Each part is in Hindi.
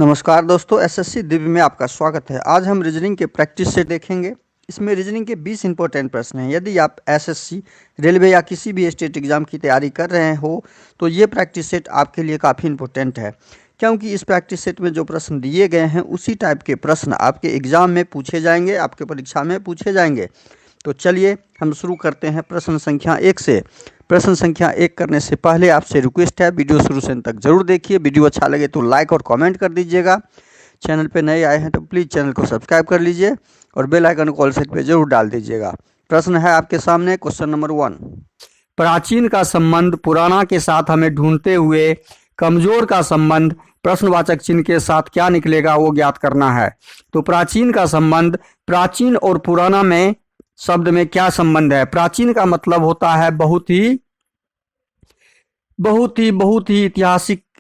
नमस्कार दोस्तों, एसएससी दिव्य में आपका स्वागत है। आज हम रीजनिंग के प्रैक्टिस सेट देखेंगे। इसमें रीजनिंग के 20 इंपॉर्टेंट प्रश्न हैं। यदि आप एसएससी, रेलवे या किसी भी स्टेट एग्जाम की तैयारी कर रहे हो तो ये प्रैक्टिस सेट आपके लिए काफ़ी इंपॉर्टेंट है, क्योंकि इस प्रैक्टिस सेट में जो प्रश्न दिए गए हैं उसी टाइप के प्रश्न आपके एग्जाम में पूछे जाएंगे, आपके परीक्षा में पूछे जाएंगे। तो चलिए हम शुरू करते हैं प्रश्न संख्या 1 से। प्रश्न संख्या 1 करने से पहले आपसे रिक्वेस्ट है, वीडियो शुरू से अंत तक जरूर देखिए। वीडियो अच्छा लगे तो लाइक और कमेंट कर दीजिएगा। चैनल पे नए आए हैं तो प्लीज़ चैनल को सब्सक्राइब कर लीजिए और बेल आइकन को ऑल सेट पे जरूर डाल दीजिएगा। प्रश्न है आपके सामने, क्वेश्चन नंबर 1। प्राचीन का संबंध पुराना के साथ हमें ढूंढते हुए कमजोर का संबंध प्रश्नवाचक चिन्ह के साथ क्या निकलेगा वो ज्ञात करना है। तो प्राचीन का संबंध, प्राचीन और पुराना में शब्द में क्या संबंध है? प्राचीन का मतलब होता है बहुत ही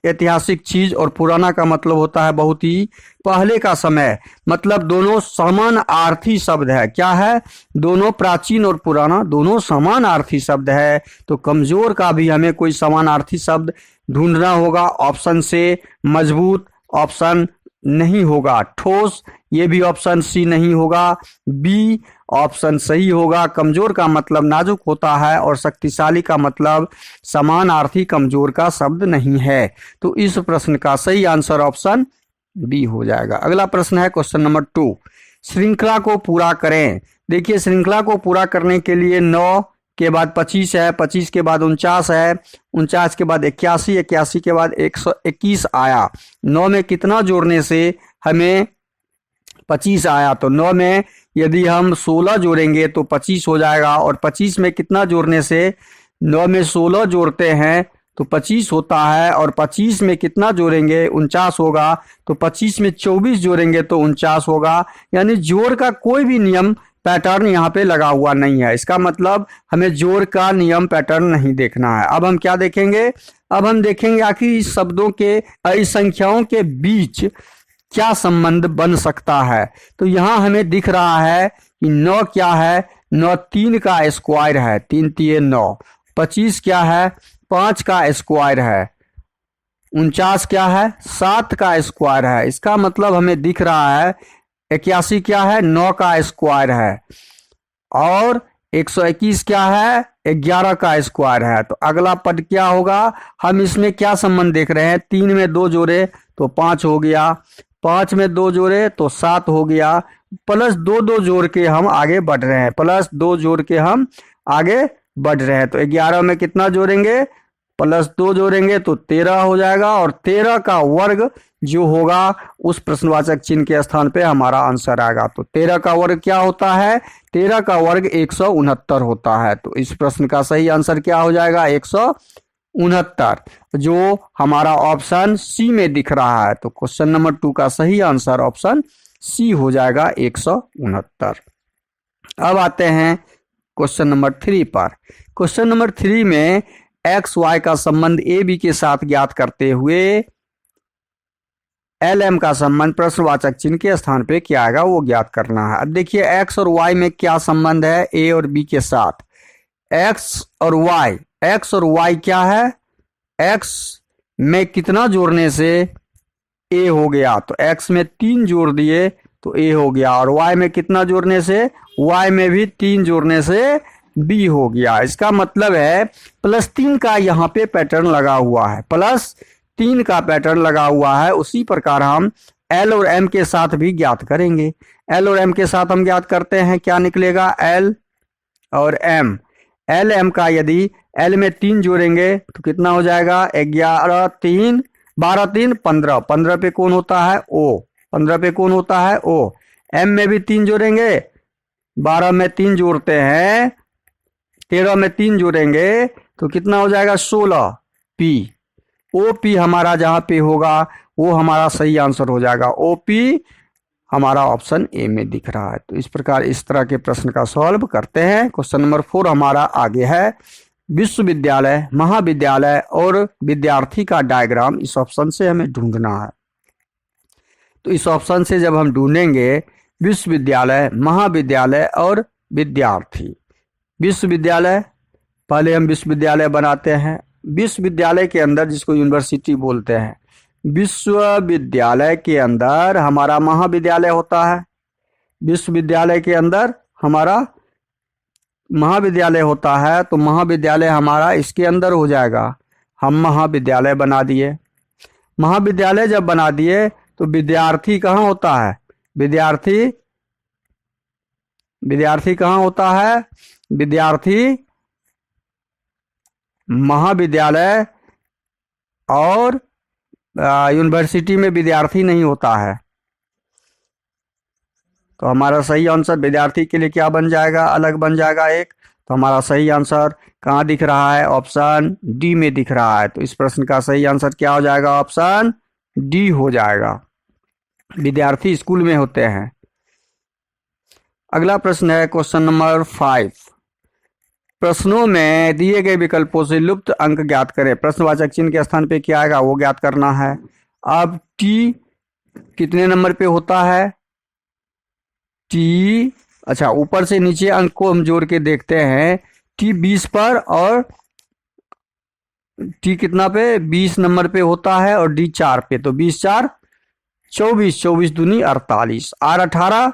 ऐतिहासिक चीज, और पुराना का मतलब होता है बहुत ही पहले का समय। मतलब दोनों समानार्थी शब्द है। क्या है? दोनों, प्राचीन और पुराना दोनों समानार्थी शब्द है। तो कमजोर का भी हमें कोई समानार्थी शब्द ढूंढना होगा। ऑप्शन से मजबूत ऑप्शन नहीं होगा, ठोस ये भी ऑप्शन सी नहीं होगा, बी ऑप्शन सही होगा। कमजोर का मतलब नाजुक होता है और शक्तिशाली का मतलब समानार्थी कमजोर का शब्द नहीं है। तो इस प्रश्न का सही आंसर ऑप्शन बी हो जाएगा। अगला प्रश्न है क्वेश्चन नंबर 2। श्रृंखला को पूरा करें। देखिए, श्रृंखला को पूरा करने के लिए 9 के बाद 25 है, 25 के बाद 49 है, 49 के बाद 81, 81 के बाद 121 आया। 9 में कितना जोड़ने से हमें 25 आया? तो 9 में यदि हम 16 जोड़ेंगे तो 25 हो जाएगा। और 25 में कितना जोड़ने से, 9 में 16 जोड़ते हैं तो 25 होता है। और 25 में कितना जोड़ेंगे, 49 होगा। तो 25 में 24 जोड़ेंगे तो 49 होगा। यानी जोड़ का कोई भी नियम पैटर्न यहाँ पे लगा हुआ नहीं है। इसका मतलब हमें जोड़ का नियम पैटर्न नहीं देखना है। अब हम क्या देखेंगे? अब हम देखेंगे आखिर इस शब्दों के, इस संख्याओं के बीच क्या संबंध बन सकता है। तो यहाँ हमें दिख रहा है कि 9 क्या है? 9 3 का स्क्वायर है, 3 3 9। 25 क्या है? 5 का स्क्वायर है। 49 क्या है? 7 का स्क्वायर है। इसका मतलब हमें दिख रहा है 81 क्या है? 9 का स्क्वायर है। और 121 क्या है? 11 का स्क्वायर है। तो अगला पद क्या होगा? हम इसमें क्या संबंध देख रहे हैं? 3 में 2 जोड़े तो 5 हो गया, 5 में 2 जोड़े तो 7 हो गया, प्लस 2 जोड़ के हम आगे बढ़ रहे हैं, प्लस 2 जोड़ के हम आगे बढ़ रहे हैं। तो 11 में कितना जोड़ेंगे? प्लस 2 जोड़ेंगे तो 13 हो जाएगा। और 13 का वर्ग जो होगा उस प्रश्नवाचक चिन्ह के स्थान पे हमारा आंसर आएगा। तो 13 का वर्ग क्या होता है? 13 का वर्ग 169 होता है। तो इस प्रश्न का सही आंसर क्या हो जाएगा? 169, जो हमारा ऑप्शन सी में दिख रहा है। तो क्वेश्चन नंबर 2 का सही आंसर ऑप्शन सी हो जाएगा, 169। अब आते हैं क्वेश्चन नंबर 3 पर। क्वेश्चन नंबर 3 में एक्स वाई का संबंध ए बी के साथ ज्ञात करते हुए एल एम का संबंध प्रश्नवाचक चिन्ह के स्थान पे क्या आएगा वो ज्ञात करना है। अब देखिए, एक्स और वाई में क्या संबंध है ए और बी के साथ? एक्स और वाई क्या है? एक्स में कितना जोड़ने से ए हो गया? तो एक्स में 3 जोड़ दिए तो ए हो गया। और वाई में कितना जोड़ने से? वाई में भी 3 जोड़ने से बी हो गया। इसका मतलब है +3 का यहाँ पे पैटर्न लगा हुआ है, +3 का पैटर्न लगा हुआ है। उसी प्रकार हम एल और एम के साथ भी ज्ञात करेंगे। एल और एम के साथ हम ज्ञात करते हैं, क्या निकलेगा? एल और एम। एल एम का यदि एल में 3 जोड़ेंगे तो कितना हो जाएगा? 11 3 12 3 15, 15 पे कौन होता है? ओ, 15 पे कौन होता है? ओ। एम में भी 3 जोड़ेंगे, 12 में 3 जोड़ते हैं, 13 में 3 जोड़ेंगे तो कितना हो जाएगा? 16 पी। ओ पी हमारा जहां पे होगा वो हमारा सही आंसर हो जाएगा। ओ पी हमारा ऑप्शन ए में दिख रहा है। तो इस प्रकार इस तरह के प्रश्न का सॉल्व करते हैं। क्वेश्चन नंबर 4 हमारा आगे है। विश्वविद्यालय, महाविद्यालय और विद्यार्थी का डायग्राम इस ऑप्शन से हमें ढूंढना है। तो इस ऑप्शन से जब हम ढूंढेंगे विश्वविद्यालय, महाविद्यालय और विद्यार्थी। विश्वविद्यालय, पहले हम विश्वविद्यालय बनाते हैं। विश्वविद्यालय के अंदर, जिसको यूनिवर्सिटी बोलते हैं, विश्वविद्यालय के अंदर हमारा महाविद्यालय होता है। विश्वविद्यालय के अंदर हमारा महाविद्यालय होता है, तो महाविद्यालय हमारा इसके अंदर हो जाएगा। हम महाविद्यालय बना दिए। महाविद्यालय जब बना दिए तो विद्यार्थी कहाँ होता है? विद्यार्थी कहाँ होता है? विद्यार्थी महाविद्यालय और यूनिवर्सिटी में विद्यार्थी नहीं होता है। तो हमारा सही आंसर विद्यार्थी के लिए क्या बन जाएगा? अलग बन जाएगा एक। तो हमारा सही आंसर कहाँ दिख रहा है? ऑप्शन डी में दिख रहा है। तो इस प्रश्न का सही आंसर क्या हो जाएगा? ऑप्शन डी हो जाएगा। विद्यार्थी स्कूल में होते हैं। अगला प्रश्न है क्वेश्चन नंबर 5। प्रश्नों में दिए गए विकल्पों से लुप्त अंक ज्ञात करें। प्रश्नवाचक चिन्ह के स्थान पे क्या आएगा वो ज्ञात करना है। अब टी कितने नंबर पे होता है? टी, अच्छा ऊपर से नीचे अंक को हम जोड़ के देखते हैं। टी 20 पर और टी कितना पे? 20 नंबर पे होता है और डी 4 पे। तो 20 4 24, 24 दूनी 48, आर 18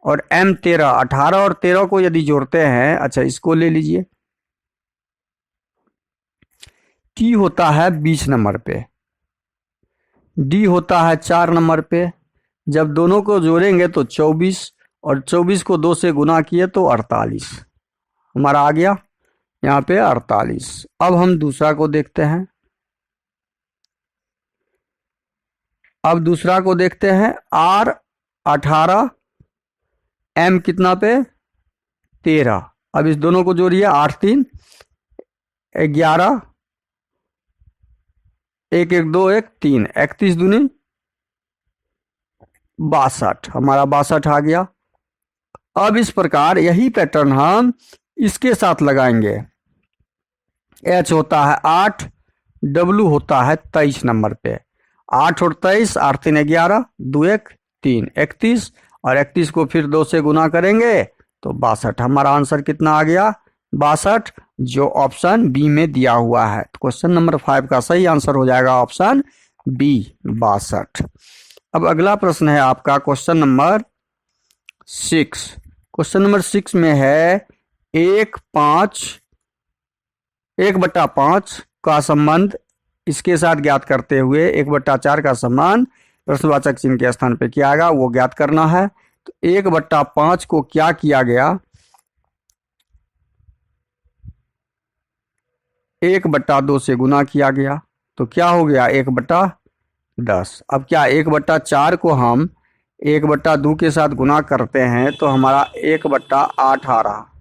और एम 13। 18 और 13 को यदि जोड़ते हैं, अच्छा इसको ले लीजिए, टी होता है 20 नंबर पे, डी होता है 4 नंबर पे। जब दोनों को जोड़ेंगे तो 24 और 24 को 2 से गुना किए तो 48 हमारा आ गया यहाँ पे 48। अब हम दूसरा को देखते हैं। अब दूसरा को देखते हैं। आर 18, एम कितना पे? 13। अब इस दोनों को जोड़िए। 8 3 11, 1 1 2 1 3, 31 दूनी 62, हमारा 62 आ गया। अब इस प्रकार यही पैटर्न हम इसके साथ लगाएंगे। एच होता है 8, डब्लू होता है 23 नंबर पे। 8 और 23, 8 3 11, 2 1 3, 31 और 31 को फिर 2 से गुना करेंगे तो 62। हमारा आंसर कितना आ गया? 62, जो ऑप्शन बी में दिया हुआ है। तो क्वेश्चन नंबर 5 का सही आंसर हो जाएगा ऑप्शन बी, 62। अब अगला प्रश्न है आपका क्वेश्चन नंबर 6। क्वेश्चन नंबर 6 में है 1/5 का संबंध इसके साथ ज्ञात करते हुए 1/4 का संबंध प्रश्नवाचक चिन्ह के स्थान पे क्या आएगा वो ज्ञात करना है। तो 1/5 को क्या किया गया? 1/2 से गुना किया गया तो क्या हो गया? 1/10। अब क्या 1/4 को हम 1/2 के साथ गुना करते हैं तो हमारा 1/8 आ रहा।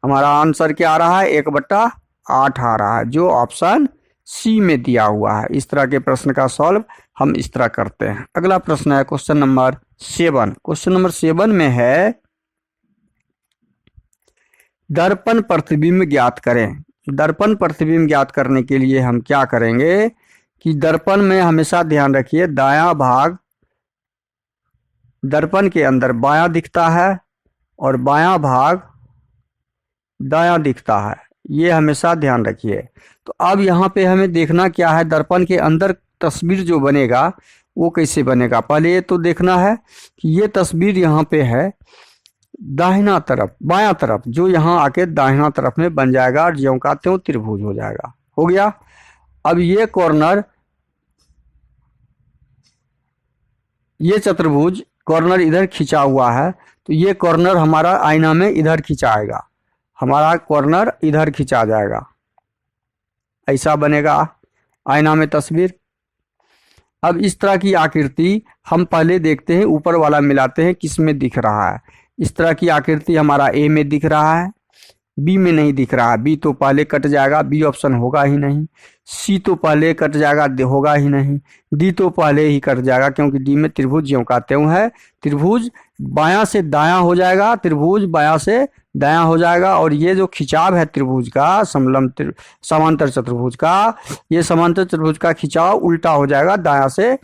हमारा आंसर क्या आ रहा है? 1/8 आ रहा है, जो ऑप्शन सी में दिया हुआ है। इस तरह के प्रश्न का सॉल्व हम इस तरह करते हैं। अगला प्रश्न है क्वेश्चन नंबर 7। क्वेश्चन नंबर 7 में है दर्पण प्रतिबिंब ज्ञात करें। दर्पण प्रतिबिंब ज्ञात करने के लिए हम क्या करेंगे कि दर्पण में हमेशा ध्यान रखिए दायां भाग दर्पण के अंदर बायां दिखता है और बायां भाग दायां दिखता है, ये हमेशा ध्यान रखिए। तो अब यहाँ पे हमें देखना क्या है, दर्पण के अंदर तस्वीर जो बनेगा वो कैसे बनेगा। पहले ये तो देखना है कि ये तस्वीर यहाँ पे है दाहिना तरफ, बायां तरफ, जो यहाँ आके दाहिना तरफ में बन जाएगा और ज्यों का त्यों त्रिभुज हो जाएगा। हो गया। अब ये कॉर्नर, ये चतुर्भुज कॉर्नर इधर खिंचा हुआ है तो ये कॉर्नर हमारा आईना में इधर खिंचाएगा, हमारा कॉर्नर इधर खिंचा जाएगा, ऐसा बनेगा आईना में तस्वीर। अब इस तरह की आकृति हम पहले देखते हैं, ऊपर वाला मिलाते हैं किस में दिख रहा है। इस तरह की आकृति हमारा ए में दिख रहा है, बी में नहीं दिख रहा है। बी तो पहले कट जाएगा, बी ऑप्शन होगा ही नहीं। सी तो पहले कट जाएगा, होगा ही नहीं। डी तो पहले ही कट जाएगा क्योंकि डी में त्रिभुज ज्यों का त्यों है। त्रिभुज बायां से दायां हो जाएगा, त्रिभुज बायां से दायां हो जाएगा। और ये जो खिंचाव है त्रिभुज का, समांतर चतुर्भुज का, ये समांतर चतुर्भुज का खिंचाव उल्टा हो जाएगा, दायां से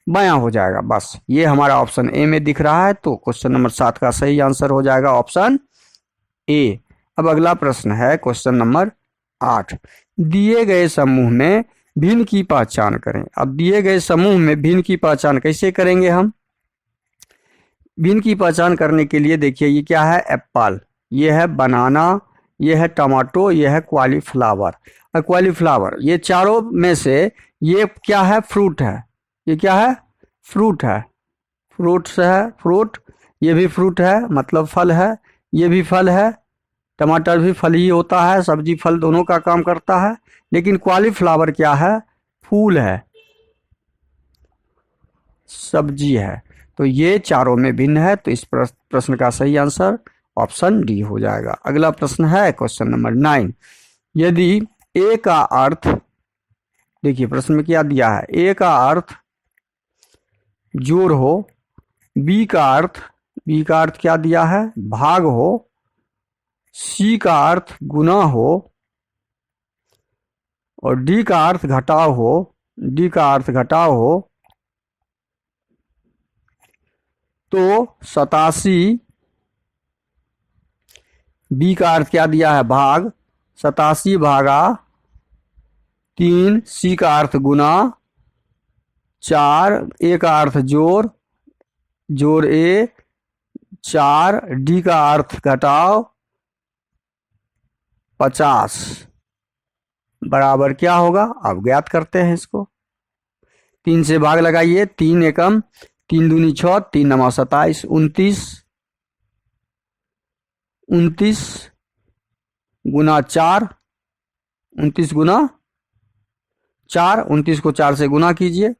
बायां हो जाएगा। बस ये हमारा ऑप्शन ए में दिख रहा है। तो क्वेश्चन नंबर 7 का सही आंसर हो जाएगा ऑप्शन ए। अब अगला प्रश्न है क्वेश्चन नंबर 8। दिए गए समूह में भिन्न की पहचान करें। अब दिए गए समूह में भिन्न की पहचान कैसे करेंगे हम? भिन्न की पहचान करने के लिए देखिए, ये क्या है? एप्पल, ये है बनाना, ये है टमाटो, ये है कॉलीफ्लावर। और कॉलीफ्लावर, ये चारों में से ये क्या है? फ्रूट है। ये क्या है? फ्रूट है। फ्रूट्स है, फ्रूट। ये भी फ्रूट है, मतलब फल है। ये भी फल है। टमाटर भी फल ही होता है, सब्जी फल दोनों का काम करता है। लेकिन कॉलीफ्लावर क्या है? फूल है, सब्जी है। तो ये चारों में भिन्न है, तो इस प्रश्न का सही आंसर ऑप्शन डी हो जाएगा। अगला प्रश्न है क्वेश्चन नंबर 9। यदि ए का अर्थ, देखिए प्रश्न में क्या दिया है, ए का अर्थ जोड़ हो, बी का अर्थ क्या दिया है? भाग हो, सी का अर्थ गुना हो, और डी का अर्थ घटाव हो, तो 87, बी का अर्थ क्या दिया है? भाग, 87 भागा 3, सी का अर्थ गुना 4, ए का अर्थ जोड़ ए 4, डी का अर्थ घटाव 50 बराबर क्या होगा? अब ज्ञात करते हैं इसको। 3 से भाग लगाइए, 3 एकम 3 दूनी 6, 3 नवा 27, 29 गुना 4, 29 गुना 4, 29 को 4 से गुना कीजिए,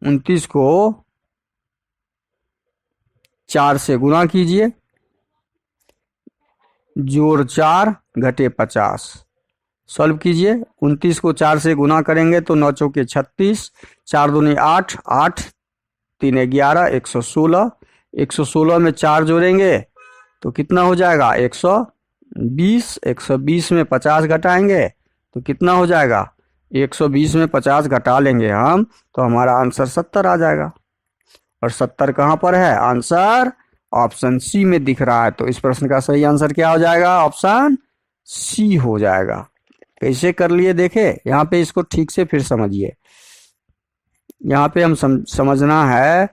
29 को 4 से गुना कीजिए, जोड़ 4 घटे 50, सॉल्व कीजिए। 29 को 4 से गुना करेंगे तो 9 चौके 36, 4 दूनी 8, 8 3 11, 116, 116 में 4 जोड़ेंगे तो कितना हो जाएगा? 120, 120 में 50 घटाएंगे तो कितना हो जाएगा? 120 में 50 घटा लेंगे हम तो हमारा आंसर 70 आ जाएगा। और 70 कहाँ पर है? आंसर ऑप्शन सी में दिख रहा है। तो इस प्रश्न का सही आंसर क्या हो जाएगा? ऑप्शन सी हो जाएगा। कैसे कर लिए देखे? यहाँ पे इसको ठीक से फिर समझिए। यहाँ पे हम समझना है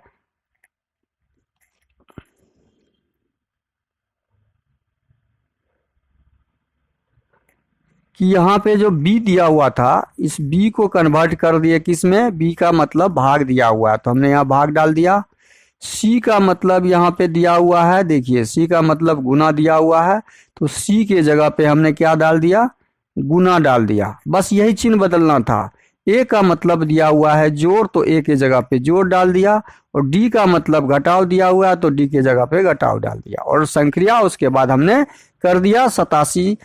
कि यहाँ पे जो b दिया हुआ था, इस b को कन्वर्ट कर दिए किस में? b का मतलब भाग दिया हुआ है तो हमने यहाँ भाग डाल दिया। c का मतलब यहाँ पे दिया हुआ है, देखिए c का मतलब गुना दिया हुआ है तो c के जगह पे हमने क्या डाल दिया? गुना डाल दिया। बस यही चिन्ह बदलना था। a का मतलब दिया हुआ है जोड़ तो a के जगह पे जोड़ डाल दिया, और d का मतलब घटाव दिया हुआ है तो d के जगह पे घटाव डाल दिया, और संक्रिया उसके बाद हमने कर दिया। 87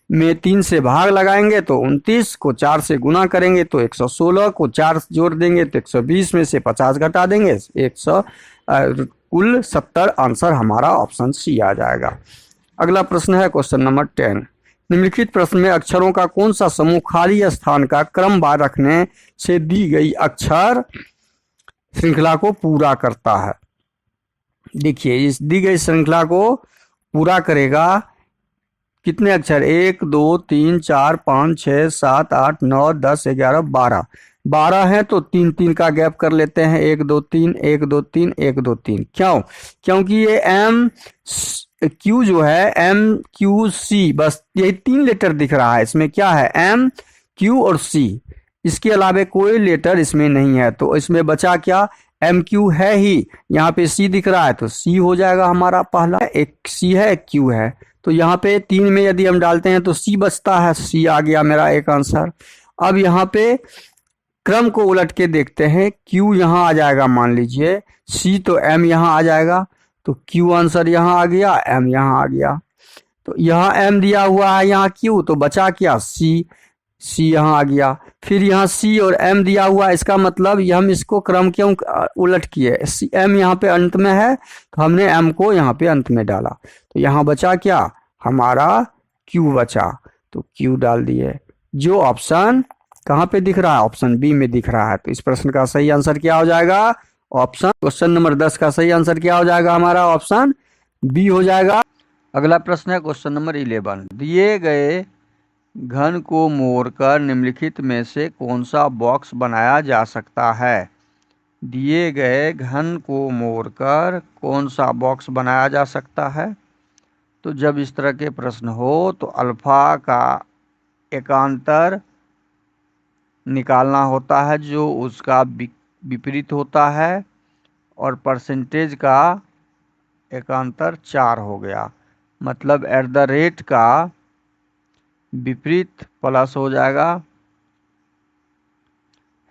में 3 से भाग लगाएंगे तो 29 को 4 से गुना करेंगे तो 116 को 4 जोड़ देंगे तो 120 में से 50 घटा देंगे 100, कुल 70 आंसर हमारा ऑप्शन सी आ जाएगा। अगला प्रश्न है क्वेश्चन नंबर 10। निम्नलिखित प्रश्न में अक्षरों का कौन सा समूह खाली स्थान का क्रमवार रखने से दी गई अक्षर श्रृंखला को पूरा करता है? देखिए, इस दी गई श्रृंखला को पूरा करेगा कितने अक्षर? 1 2 3 4 5 6 7 8 9 10 11 12। 12 है तो 3 3 का गैप कर लेते हैं, 1 2 3 1 2 3 1 2 3। क्यों? क्योंकि ये एम क्यू जो है MQC, बस यही 3 लेटर दिख रहा है। इसमें क्या है? MQ और C, इसके अलावा कोई लेटर इसमें नहीं है। तो इसमें बचा क्या? MQ है ही, यहाँ पे C दिख रहा है तो C हो जाएगा हमारा पहला। एक C है, एक Q है, तो यहाँ पे 3 में यदि हम डालते हैं तो C बचता है, C आ गया मेरा एक आंसर। अब यहाँ पे क्रम को उलट के देखते हैं, Q यहाँ आ जाएगा मान लीजिए, C तो M यहाँ आ जाएगा, तो Q आंसर यहाँ आ गया, M यहाँ आ गया। तो यहाँ M दिया हुआ है, यहाँ Q, तो बचा क्या? C यहाँ आ गया। फिर यहाँ C और M दिया हुआ है, इसका मतलब हम इसको क्रम क्यों उलट किए? M यहाँ पे अंत में है तो हमने M को यहाँ पे अंत में डाला, तो यहाँ बचा क्या? हमारा Q बचा, तो Q डाल दिए, जो ऑप्शन कहाँ पे दिख रहा है? ऑप्शन बी में दिख रहा है। तो इस प्रश्न का सही आंसर क्या हो जाएगा? ऑप्शन, क्वेश्चन नंबर 10 का सही आंसर क्या हो जाएगा हमारा? ऑप्शन बी हो जाएगा। अगला प्रश्न है क्वेश्चन नंबर 11। दिए गए घन को मोड़कर निम्नलिखित में से कौन सा बॉक्स बनाया जा सकता है। दिए गए घन को मोड़कर कौन सा बॉक्स बनाया जा सकता है। तो जब इस तरह के प्रश्न हो तो अल्फा का एकांतर निकालना होता है जो उसका विपरीत होता है, और परसेंटेज का एकांतर 4 हो गया। मतलब एट द रेट का विपरीत प्लस हो जाएगा,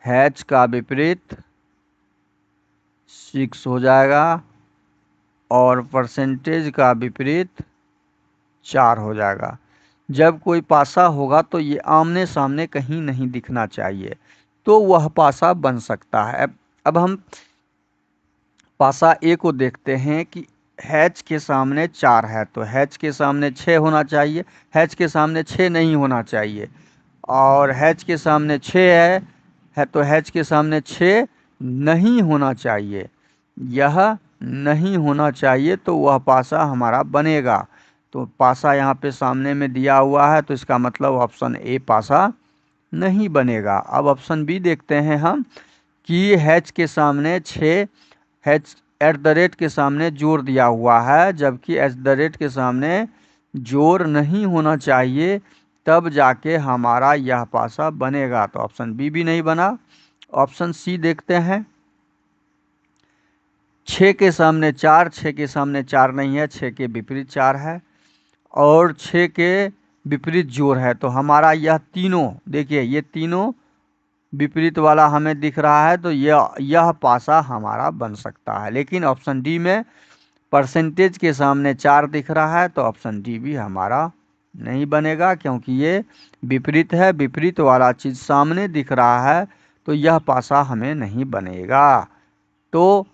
हैच का विपरीत 6 हो जाएगा, और परसेंटेज का विपरीत 4 हो जाएगा। जब कोई पासा होगा तो ये आमने सामने कहीं नहीं दिखना चाहिए, तो वह पासा बन सकता है। अब हम पासा ए को देखते हैं कि हैच के सामने 4 है तो हैच के सामने 6 होना चाहिए, हैच के सामने 6 नहीं होना चाहिए, और हैच के सामने 6 है तो हैच के सामने 6 नहीं होना चाहिए। यह नहीं होना चाहिए तो वह पासा हमारा बनेगा। तो पासा यहाँ पे सामने में दिया हुआ है तो इसका मतलब ऑप्शन ए पासा नहीं बनेगा। अब ऑप्शन बी देखते हैं हम कि हैच के सामने 6, हैच एट द रेट के सामने जोर दिया हुआ है, जबकि एट द रेट के सामने जोर नहीं होना चाहिए, तब जाके हमारा यह पासा बनेगा। तो ऑप्शन बी भी नहीं बना। ऑप्शन सी देखते हैं। 6 के सामने 4, 6 के सामने 4 नहीं है, 6 के विपरीत 4 है, और 6 के विपरीत जोर है। तो हमारा यह तीनों, देखिए ये तीनों विपरीत वाला हमें दिख रहा है, तो यह पासा हमारा बन सकता है। लेकिन ऑप्शन डी में परसेंटेज के सामने 4 दिख रहा है, तो ऑप्शन डी भी हमारा नहीं बनेगा, क्योंकि ये विपरीत है। विपरीत वाला चीज़ सामने दिख रहा है तो यह पासा हमें नहीं बनेगा। तो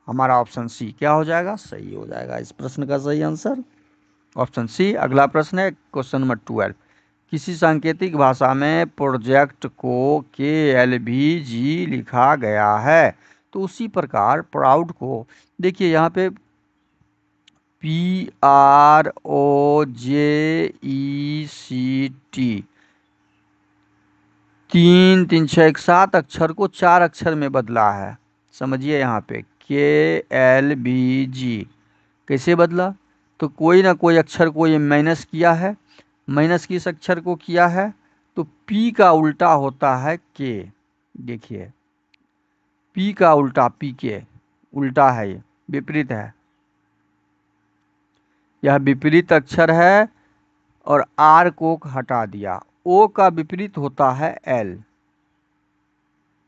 हमारा ऑप्शन सी क्या हो जाएगा, सही हो जाएगा। इस प्रश्न का सही आंसर ऑप्शन सी। अगला प्रश्न है क्वेश्चन नंबर 12। किसी सांकेतिक भाषा में प्रोजेक्ट को KLVG लिखा गया है, तो उसी प्रकार प्राउड को, देखिए यहाँ पे PROJECT 3 3 6 7 अक्षर को 4 अक्षर में बदला है। समझिए यहाँ पे KLVG कैसे बदला, तो कोई ना कोई अक्षर को ये माइनस किया है, माइनस किस अक्षर को किया है, तो P का उल्टा होता है K। देखिए P का उल्टा PK उल्टा है, ये विपरीत है, यह विपरीत अक्षर है, और R को हटा दिया। O का विपरीत होता है L,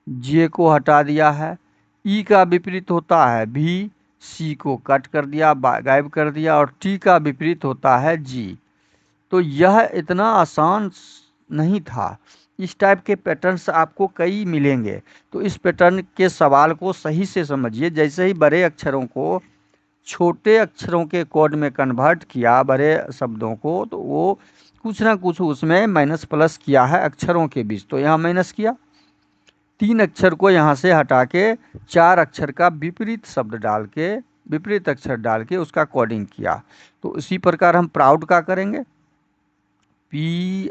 J को हटा दिया है। E का विपरीत होता है V, C को कट कर दिया, गायब कर दिया, और T का विपरीत होता है G। तो यह इतना आसान नहीं था। इस टाइप के पैटर्न्स आपको कई मिलेंगे, तो इस पैटर्न के सवाल को सही से समझिए। जैसे ही बड़े अक्षरों को छोटे अक्षरों के कोड में कन्वर्ट किया, बड़े शब्दों को, तो वो कुछ ना कुछ उसमें माइनस प्लस किया है अक्षरों के बीच। तो यहाँ माइनस किया, 3 अक्षर को यहाँ से हटा के 4 अक्षर का विपरीत शब्द डाल के, विपरीत अक्षर डाल के उसका कोडिंग किया। तो इसी प्रकार हम प्राउड का करेंगे, PROUD।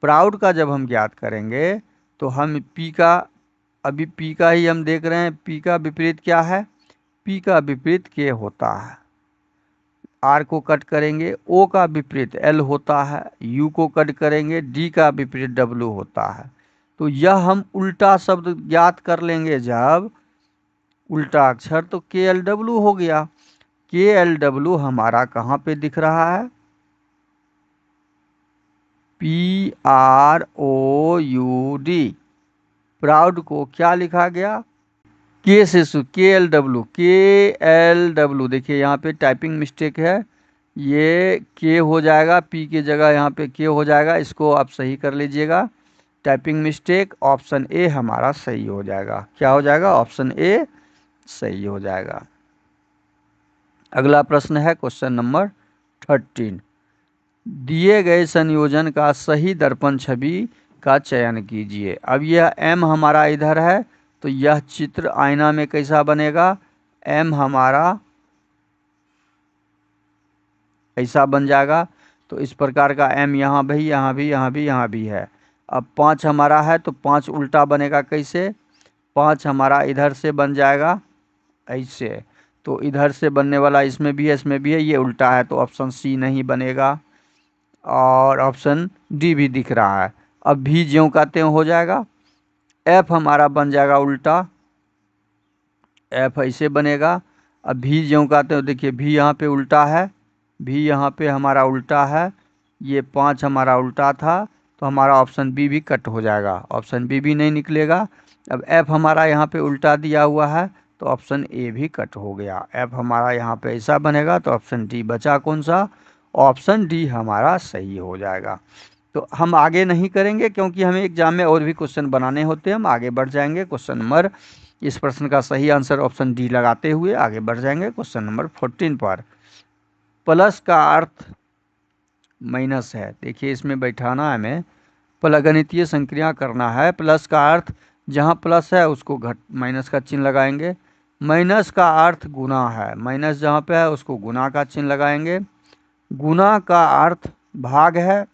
प्राउड का जब हम ज्ञात करेंगे तो हम P का, अभी P का ही हम देख रहे हैं, P का विपरीत क्या है, P का विपरीत K होता है। R को कट करेंगे, O का विपरीत L होता है, U को कट करेंगे, D का विपरीत W होता है। तो यह हम उल्टा शब्द ज्ञात कर लेंगे, जब उल्टा अक्षर, तो KLW हो गया। KLW हमारा कहाँ पे दिख रहा है, PROUD। प्राउड को क्या लिखा गया, K से KLW, KLW। देखिए यहाँ पे टाइपिंग मिस्टेक है, ये K हो जाएगा, P की जगह यहाँ पे K हो जाएगा, इसको आप सही कर लीजिएगा। टाइपिंग मिस्टेक, ऑप्शन ए हमारा सही हो जाएगा। क्या हो जाएगा, ऑप्शन ए सही हो जाएगा। अगला प्रश्न है क्वेश्चन नंबर 13। दिए गए संयोजन का सही दर्पण छवि का चयन कीजिए। अब यह M हमारा इधर है, तो यह चित्र आईना में कैसा बनेगा, M हमारा ऐसा बन जाएगा। तो इस प्रकार का m यहाँ भी, यहाँ भी, यहाँ भी, यहाँ भी है। अब 5 हमारा है तो 5 उल्टा बनेगा कैसे? 5 हमारा इधर से बन जाएगा ऐसे, तो इधर से बनने वाला इसमें भी है, इसमें भी है, ये उल्टा है, तो ऑप्शन सी नहीं बनेगा और ऑप्शन डी भी दिख रहा है। अब भी ज्यों का त्यों हो जाएगा। एफ हमारा बन जाएगा उल्टा, एफ ऐसे बनेगा। अब भी ज्यों का त्यों, देखिए भी यहाँ पे उल्टा है, भी यहाँ पे हमारा उल्टा है, ये 5 हमारा उल्टा था, तो हमारा ऑप्शन बी भी कट हो जाएगा, ऑप्शन बी भी नहीं निकलेगा। अब एफ हमारा यहाँ पे उल्टा दिया हुआ है तो ऑप्शन ए भी कट हो गया, एफ हमारा यहाँ पे ऐसा बनेगा, तो ऑप्शन डी बचा कौन सा? ऑप्शन डी हमारा सही हो जाएगा। तो हम आगे नहीं करेंगे क्योंकि हमें एग्जाम में और भी क्वेश्चन बनाने होते हैं, हम आगे बढ़ जाएंगे। क्वेश्चन नंबर, इस प्रश्न का सही आंसर ऑप्शन डी लगाते हुए आगे बढ़ जाएंगे क्वेश्चन नंबर 14 पर। प्लस का अर्थ माइनस है, देखिए इसमें बैठाना है हमें, गणितीय संक्रिया करना है। प्लस का अर्थ, जहाँ प्लस है उसको घट माइनस का चिन्ह लगाएंगे। माइनस का अर्थ गुना है, माइनस जहाँ पे है उसको गुना का चिन्ह लगाएंगे। गुना का अर्थ भाग है,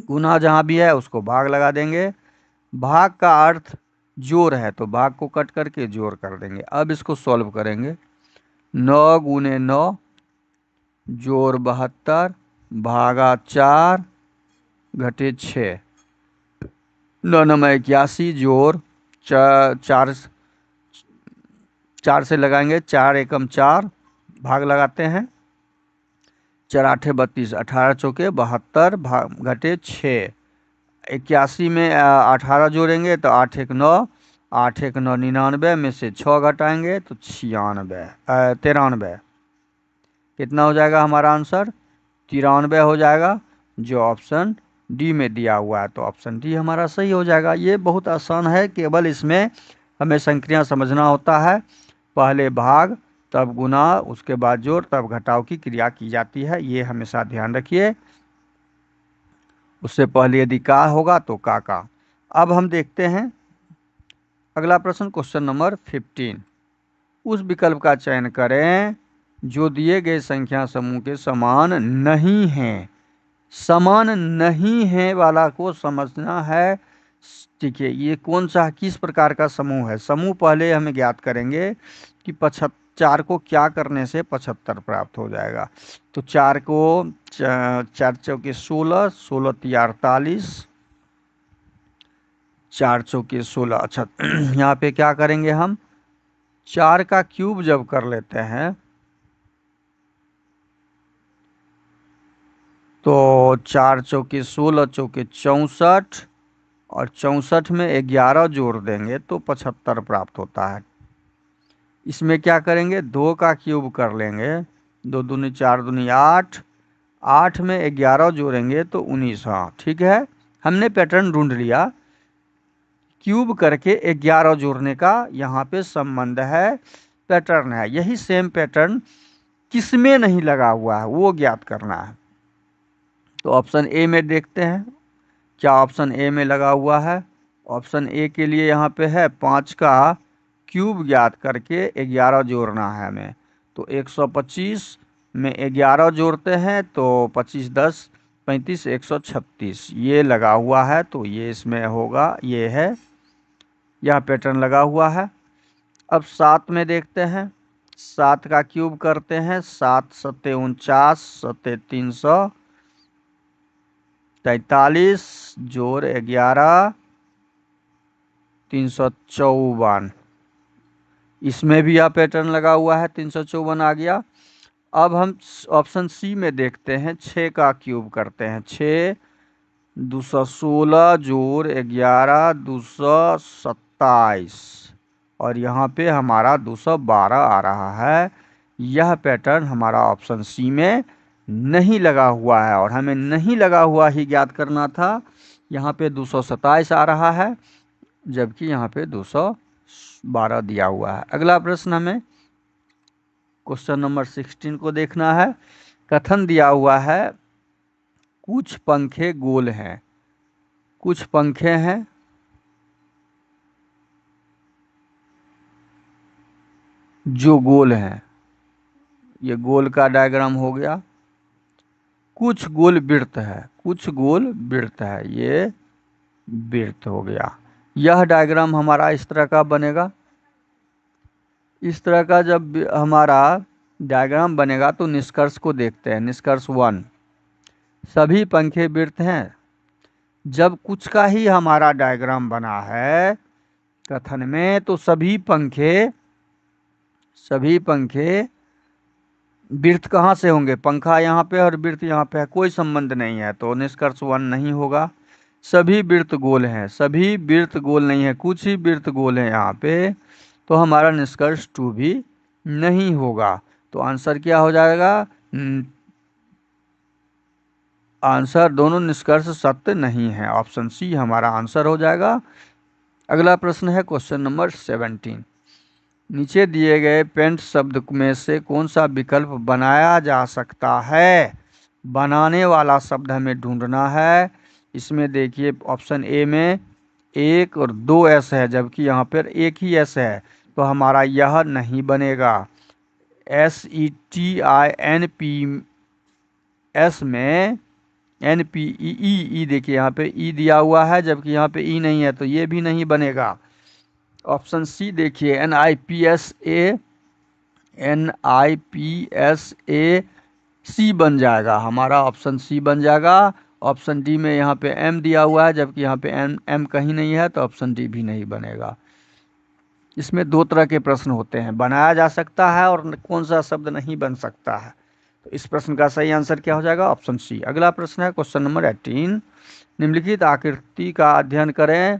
गुना जहाँ भी है उसको भाग लगा देंगे। भाग का अर्थ जोड़ है, तो भाग को कट करके जोड़ कर देंगे। अब इसको सॉल्व करेंगे। 9 गुने 9 जोड़ 72 भागा 4 घटे 6, 9 9 81 जोड़ 4 4 से लगाएंगे, 4 एकम 4 भाग लगाते हैं, 4 आठे 32, 18 चौके 72 भाग घटे 6। 81 में 18 जोड़ेंगे तो 8 एक 9, 8 एक 9 99 में से 6 घटाएंगे तो 96 93। कितना हो जाएगा हमारा आंसर? 93 हो जाएगा, जो ऑप्शन डी में दिया हुआ है, तो ऑप्शन डी हमारा सही हो जाएगा। ये बहुत आसान है, केवल इसमें हमें संक्रिया समझना होता है। पहले भाग, तब गुना, उसके बाद जोड़, तब घटाव की क्रिया की जाती है, ये हमेशा ध्यान रखिए। उससे पहले यदि का होगा तो का। अब हम देखते हैं अगला प्रश्न, क्वेश्चन नंबर 15। उस विकल्प का चयन करें जो दिए गए संख्या समूह के समान नहीं है। समान नहीं है वाला को समझना है। ठीक है, ये कौन सा किस प्रकार का समूह है? समूह पहले हमें ज्ञात करेंगे कि 4 को क्या करने से 75 प्राप्त हो जाएगा। तो 4 को 4 चौके 16, 16 तिया 48, 4 चौके 16। अच्छा यहाँ पे क्या करेंगे हम? 4 का क्यूब जब कर लेते हैं तो 4 चौके 16 चौके 64, और 64 में 11 जोड़ देंगे तो 75 प्राप्त होता है। इसमें क्या करेंगे? 2 का क्यूब कर लेंगे, 2 दूनी 4 दूनी 8, 8 में 11 जोड़ेंगे तो 19। हाँ ठीक है, हमने पैटर्न ढूंढ लिया, क्यूब करके 11 जोड़ने का यहाँ पे संबंध है, पैटर्न है। यही सेम पैटर्न किसमें नहीं लगा हुआ है वो ज्ञात करना है। तो ऑप्शन ए में देखते हैं, क्या ऑप्शन ए में लगा हुआ है? ऑप्शन ए के लिए यहाँ पे है 5 का क्यूब ज्ञात करके 11 जोड़ना है हमें। तो 125 में 11 जोड़ते हैं तो 25 10 35 136, ये लगा हुआ है, तो ये इसमें होगा, ये है, यह पैटर्न लगा हुआ है। अब 7 में देखते हैं, 7 का क्यूब करते हैं, 7 सत्ते 49, सत्ते 343 जोड़ 11 354, इसमें भी यह पैटर्न लगा हुआ है, 354 आ गया। अब हम ऑप्शन सी में देखते हैं, 6 का क्यूब करते हैं, 6 216 जोड़ 11 227, और यहाँ पे हमारा 212 आ रहा है। यह पैटर्न हमारा ऑप्शन सी में नहीं लगा हुआ है, और हमें नहीं लगा हुआ ही ज्ञात करना था। यहाँ पे 227 आ रहा है, जबकि यहाँ पे 212 दिया हुआ है। अगला प्रश्न हमें क्वेश्चन नंबर 16 को देखना है। कथन दिया हुआ है, कुछ पंखे गोल हैं, कुछ पंखे हैं जो गोल हैं, ये गोल का डायग्राम हो गया। कुछ गोल वृत्त है, कुछ गोल वृत्त है, ये वृत्त हो गया। यह डायग्राम हमारा इस तरह का बनेगा। इस तरह का जब हमारा डायग्राम बनेगा तो निष्कर्ष को देखते हैं। निष्कर्ष 1, सभी पंखे वृत्त हैं। जब कुछ का ही हमारा डायग्राम बना है कथन में, तो सभी पंखे वृत्त कहाँ से होंगे? पंखा यहाँ पे और वृत्त यहाँ पे है, कोई संबंध नहीं है, तो निष्कर्ष 1 नहीं होगा। सभी वृत्त गोल हैं, सभी वृत्त गोल नहीं है, कुछ ही वृत्त गोल है यहाँ पे, तो हमारा निष्कर्ष 2 भी नहीं होगा। तो आंसर क्या हो जाएगा? आंसर दोनों निष्कर्ष सत्य नहीं है, ऑप्शन सी हमारा आंसर हो जाएगा। अगला प्रश्न है क्वेश्चन नंबर 17। नीचे दिए गए पेंट शब्द में से कौन सा विकल्प बनाया जा सकता है? बनाने वाला शब्द हमें ढूंढना है। इसमें देखिए ऑप्शन ए में 1 और 2 एस है, जबकि यहाँ पर एक ही एस है, तो हमारा यह नहीं बनेगा। SETINPS में NPE देखिए यहाँ पे ई दिया हुआ है, जबकि यहाँ पे ई नहीं है, तो ये भी नहीं बनेगा। ऑप्शन सी देखिए NIPSA बन जाएगा, हमारा ऑप्शन सी बन जाएगा। ऑप्शन डी में यहाँ पे एम दिया हुआ है, जबकि यहाँ पे एम कहीं नहीं है, तो ऑप्शन डी भी नहीं बनेगा। इसमें 2 तरह के प्रश्न होते हैं, बनाया जा सकता है और कौन सा शब्द नहीं बन सकता है। तो इस प्रश्न का सही आंसर क्या हो जाएगा? Option C. अगला प्रश्न है क्वेश्चन नंबर 18। निम्नलिखित आकृति का अध्ययन करें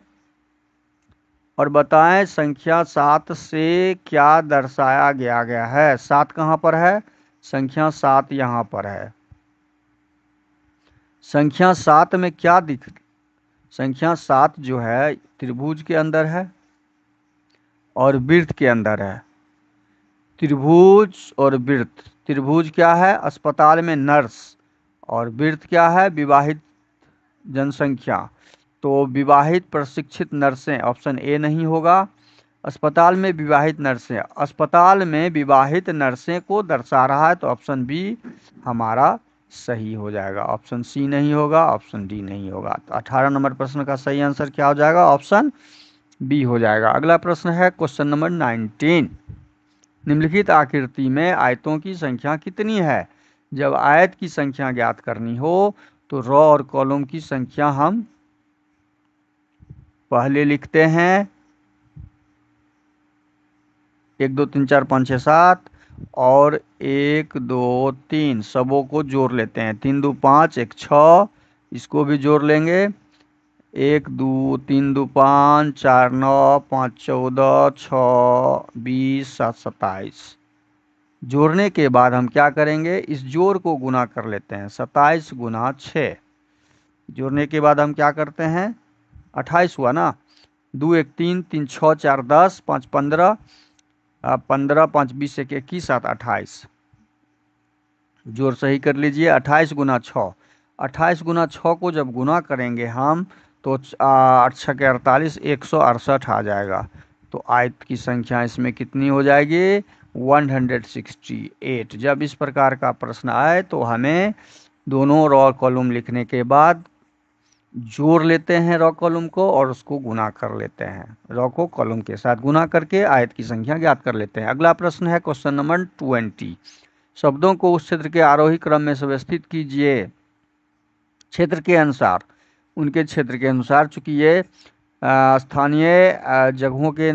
और बताएं संख्या 7 से क्या दर्शाया गया है। 7 कहाँ पर है? संख्या 7 यहाँ पर है। संख्या 7 में क्या संख्या 7 जो है त्रिभुज के अंदर है और वृत्त के अंदर है। त्रिभुज और वृत्त, त्रिभुज क्या है? अस्पताल में नर्स, और वृत्त क्या है? विवाहित जनसंख्या। तो विवाहित प्रशिक्षित नर्सें, ऑप्शन ए नहीं होगा। अस्पताल में विवाहित नर्सें, अस्पताल में विवाहित नर्सें को दर्शा रहा है, तो ऑप्शन बी हमारा सही हो जाएगा। ऑप्शन सी नहीं होगा, ऑप्शन डी नहीं होगा। तो 18 नंबर प्रश्न का सही आंसर क्या हो जाएगा? ऑप्शन बी हो जाएगा। अगला प्रश्न है क्वेश्चन नंबर 19। निम्नलिखित आकृति में आयतों की संख्या कितनी है? जब आयत की संख्या ज्ञात करनी हो तो रो और कॉलम की संख्या हम पहले लिखते हैं 1 2 3 4 5 6 7 और 1 2 3 सबों को जोड़ लेते हैं। 3 2 5 1 6, इसको भी जोड़ लेंगे। 1 2 3 2 5 4 9 5 14 6 20 7 27। जोड़ने के बाद हम क्या करेंगे? इस जोड़ को गुना कर लेते हैं। 27 गुना 6। जोड़ने के बाद हम क्या करते हैं? 28 हुआ ना। 2 1 3 3 6 4 10 5 15 15 5 20 1 21 7 28। जोड़ सही कर लीजिए। 28 गुना 6। 28 गुना 6 को जब गुना करेंगे हम तो 8 6 के 48 168 आ जाएगा। तो आयत की संख्या इसमें कितनी हो जाएगी? 168। जब इस प्रकार का प्रश्न आए तो हमें दोनों रो कॉलम लिखने के बाद जोड़ लेते हैं रो कॉलम को और उसको गुना कर लेते हैं। रो को कॉलम के साथ गुना करके आयत की संख्या ज्ञात कर लेते हैं। अगला प्रश्न है क्वेश्चन नंबर 20। शब्दों को उस क्षेत्र के आरोही क्रम में व्यवस्थित कीजिए क्षेत्र के अनुसार, उनके क्षेत्र के अनुसार। चूंकि ये स्थानीय जगहों के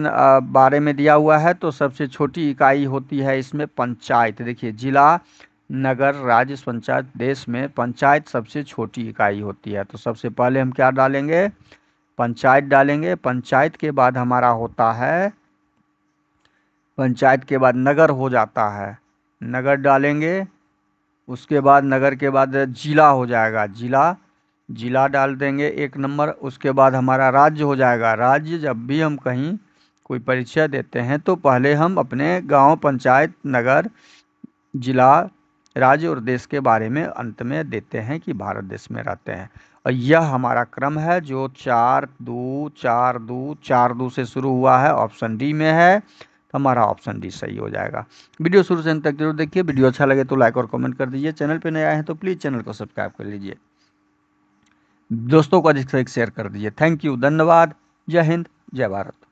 बारे में दिया हुआ है, तो सबसे छोटी इकाई होती है इसमें पंचायत। देखिए जिला, नगर, राज्य, पंचायत, देश में पंचायत सबसे छोटी इकाई होती है। तो सबसे पहले हम क्या डालेंगे? पंचायत डालेंगे। पंचायत के बाद हमारा होता है, पंचायत के बाद नगर हो जाता है, नगर डालेंगे। उसके बाद नगर के बाद जिला हो जाएगा, जिला डाल देंगे 1 नंबर। उसके बाद हमारा राज्य हो जाएगा। राज्य जब भी हम कहीं कोई परिचय देते हैं तो पहले हम अपने गांव, पंचायत, नगर, जिला, राज्य और देश के बारे में अंत में देते हैं कि भारत देश में रहते हैं। और यह हमारा क्रम है जो 4 2 4 2 4 2 से शुरू हुआ है, ऑप्शन डी में है। तो हमारा ऑप्शन डी सही हो जाएगा। वीडियो शुरू से अंत तक जरूर देखिए। वीडियो अच्छा लगे तो लाइक और कमेंट कर दीजिए। चैनल पे नए आए हैं तो प्लीज़ चैनल को सब्सक्राइब कर लीजिए। दोस्तों को अधिक से अधिक शेयर कर दीजिए। थैंक यू, धन्यवाद। जय हिंद, जय भारत।